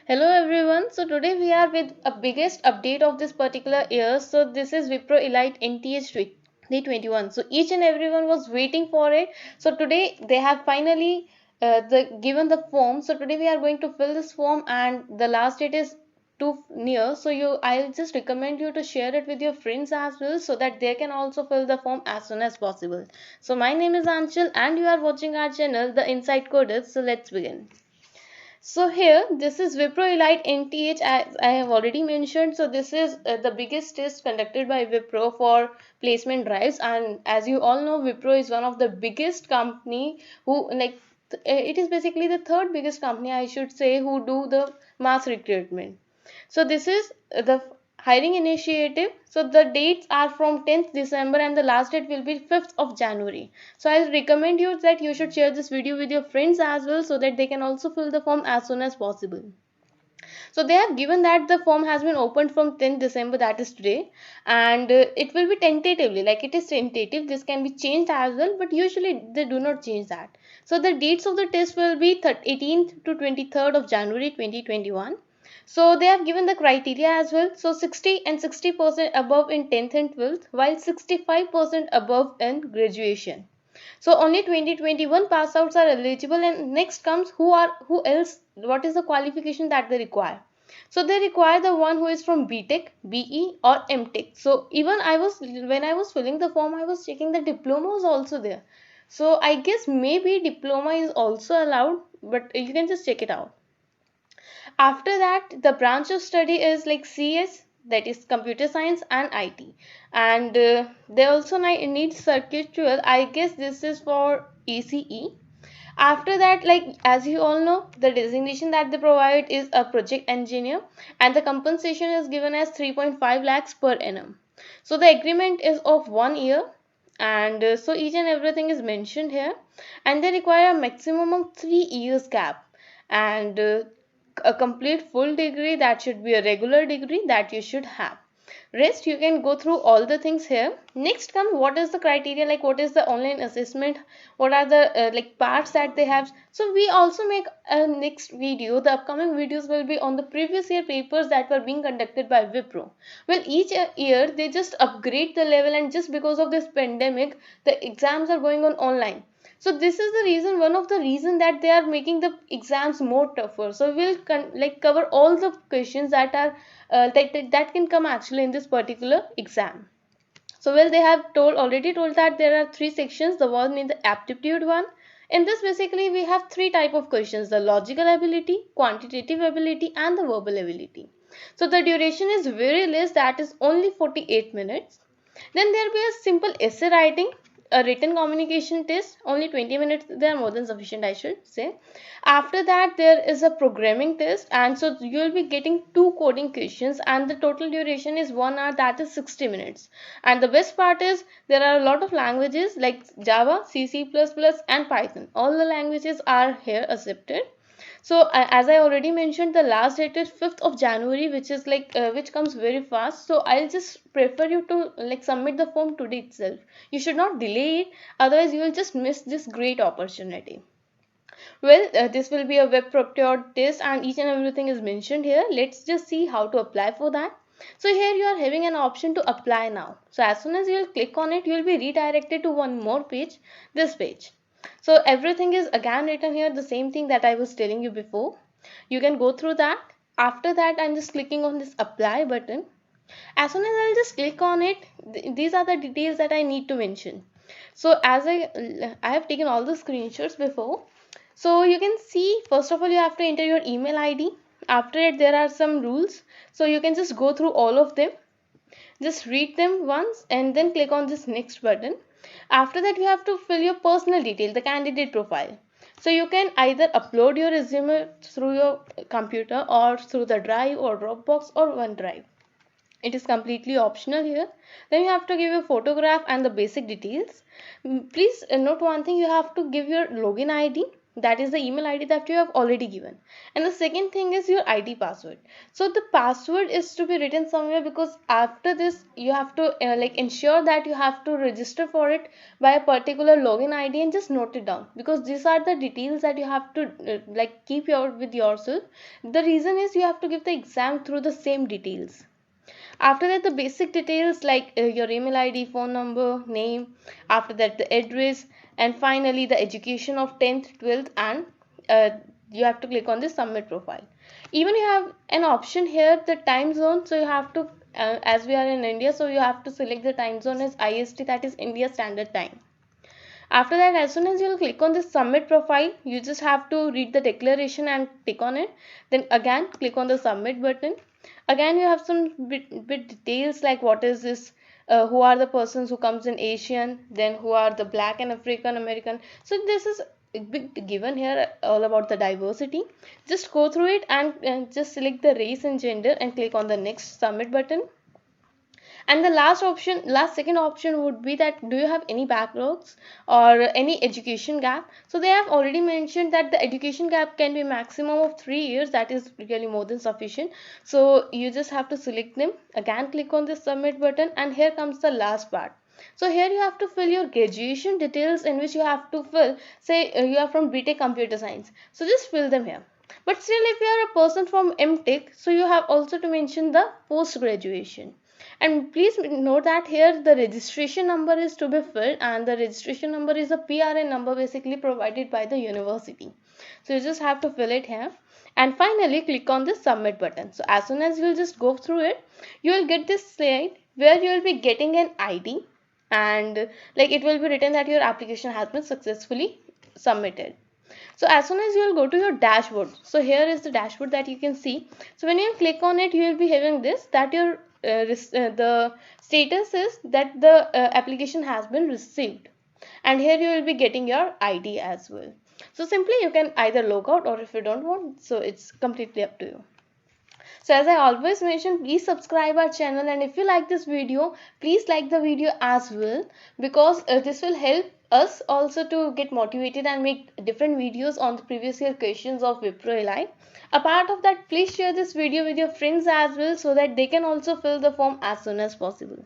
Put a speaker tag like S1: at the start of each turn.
S1: Hello everyone. So today we are with a biggest update of this particular year. So this is Wipro Elite NTH 2021. So each and everyone was waiting for it. So today they have finally given the form. So today we are going to fill this form and the last date is too near. So I'll just recommend you to share it with your friends as well so that they can also fill the form as soon as possible. So my name is Anshul and you are watching our channel The Inside Coders. So let's begin. So here, this is Wipro Elite NTH as I have already mentioned. So this is the biggest test conducted by Wipro for placement drives, and as you all know, Wipro is one of the biggest company who it is basically the third biggest company I should say who do the mass recruitment. So this is the hiring initiative. So the dates are from 10th December and the last date will be 5th of January. So I recommend you that you should share this video with your friends as well so that they can also fill the form as soon as possible. So they have given that the form has been opened from 10th December, that is today, and it will be tentatively, like it is tentative. This can be changed as well, but usually they do not change that. So the dates of the test will be 18th to 23rd of January 2021. So they have given the criteria as well. So 60 and 60% above in 10th and 12th, while 65% above in graduation. So only 2021 pass outs are eligible, and next comes who else, what is the qualification that they require. So they require the one who is from BTech, BE or MTech. So even when I was filling the form, I was checking the diploma was also there. So I guess maybe diploma is also allowed, but you can just check it out. After that, the branch of study is like CS, that is computer science and IT, and they also need circuit 12. I guess this is for ECE. After that, like as you all know, the designation that they provide is a project engineer, and the compensation is given as 3.5 lakhs per annum. So the agreement is of 1 year, and so each and everything is mentioned here, and they require a maximum of 3 years gap, and a complete full degree, that should be a regular degree that you should have. Rest you can go through all the things here. Next come what is the criteria, like what is the online assessment, what are the like parts that they have. So we also make a next video. The upcoming videos will be on the previous year papers that were being conducted by Wipro. Well, each year they just upgrade the level, and just because of this pandemic the exams are going on online. So this is the reason, one of the reason, that they are making the exams more tougher. So we'll cover all the questions that are that can come actually in this particular exam. So well, they have already told that there are three sections. The one in the aptitude one. In this basically we have three type of questions: the logical ability, quantitative ability and the verbal ability. So the duration is very less, that is only 48 minutes. Then there will be a simple essay writing, a written communication test, only 20 minutes. They are more than sufficient, I should say. After that, there is a programming test, and so you will be getting two coding questions, and the total duration is 1 hour, that is 60 minutes. And the best part is there are a lot of languages like Java, C, C++, and Python. All the languages are here accepted. So as I already mentioned, the last date is 5th of January, which is which comes very fast. So I'll just prefer you to like submit the form today itself. You should not delay it, otherwise you will just miss this great opportunity. Well, this will be a web procured test, and each and everything is mentioned here. Let's just see how to apply for that. So here you are having an option to apply now. So as soon as you will click on it, you will be redirected to one more page, this page. So everything is again written here, the same thing that I was telling you before. You can go through that. After that, I'm just clicking on this apply button. As soon as I'll just click on it, these are the details that I need to mention. So as I have taken all the screenshots before. So you can see, first of all, you have to enter your email ID. After it, there are some rules. So you can just go through all of them. Just read them once and then click on this next button. After that, you have to fill your personal detail, the candidate profile. So you can either upload your resume through your computer or through the Drive or Dropbox or OneDrive. It is completely optional here. Then you have to give your photograph and the basic details. Please note one thing, you have to give your login ID. that is the email ID that you have already given. And the second thing is your ID password. So the password is to be written somewhere, because after this you have to like ensure that you have to register for it by a particular login ID, and just note it down, because these are the details that you have to like keep with yourself. The reason is you have to give the exam through the same details. After that, the basic details like your email ID, phone number, name. After that, the address, and finally the education of 10th, 12th, and you have to click on the submit profile. Even you have an option here, the time zone. So you have to, as we are in India, so you have to select the time zone as IST, that is India Standard Time. After that, as soon as you'll click on the submit profile, you just have to read the declaration and tick on it. Then again click on the submit button. Again you have some bit details like what is this, who are the persons who comes in Asian, then who are the Black and African American. So this is bit given here all about the diversity. Just go through it and just select the race and gender and click on the next submit button. And the last second option would be that do you have any backlogs or any education gap. So they have already mentioned that the education gap can be maximum of 3 years, that is really more than sufficient. So you just have to select them. Again click on the submit button, and here comes the last part. So here you have to fill your graduation details, in which you have to fill, say you are from BTech Computer Science, so just fill them here. But still, if you are a person from MTech, so you have also to mention the post graduation. And please note that here the registration number is to be filled, and the registration number is a PRN number basically provided by the university. So you just have to fill it here, and finally click on the submit button. So as soon as you will just go through it, you will get this slide where you will be getting an ID, and like it will be written that your application has been successfully submitted. So as soon as you will go to your dashboard, so here is the dashboard that you can see. So when you click on it, you will be having this, that your the status is that the application has been received, and here you will be getting your ID as well. So simply you can either log out, or if you don't want, so it's completely up to you. So as I always mention, please subscribe our channel, and if you like this video, please like the video as well, because this will help us also to get motivated and make different videos on the previous year questions of Wipro Elite. Apart of that, please share this video with your friends as well, so that they can also fill the form as soon as possible.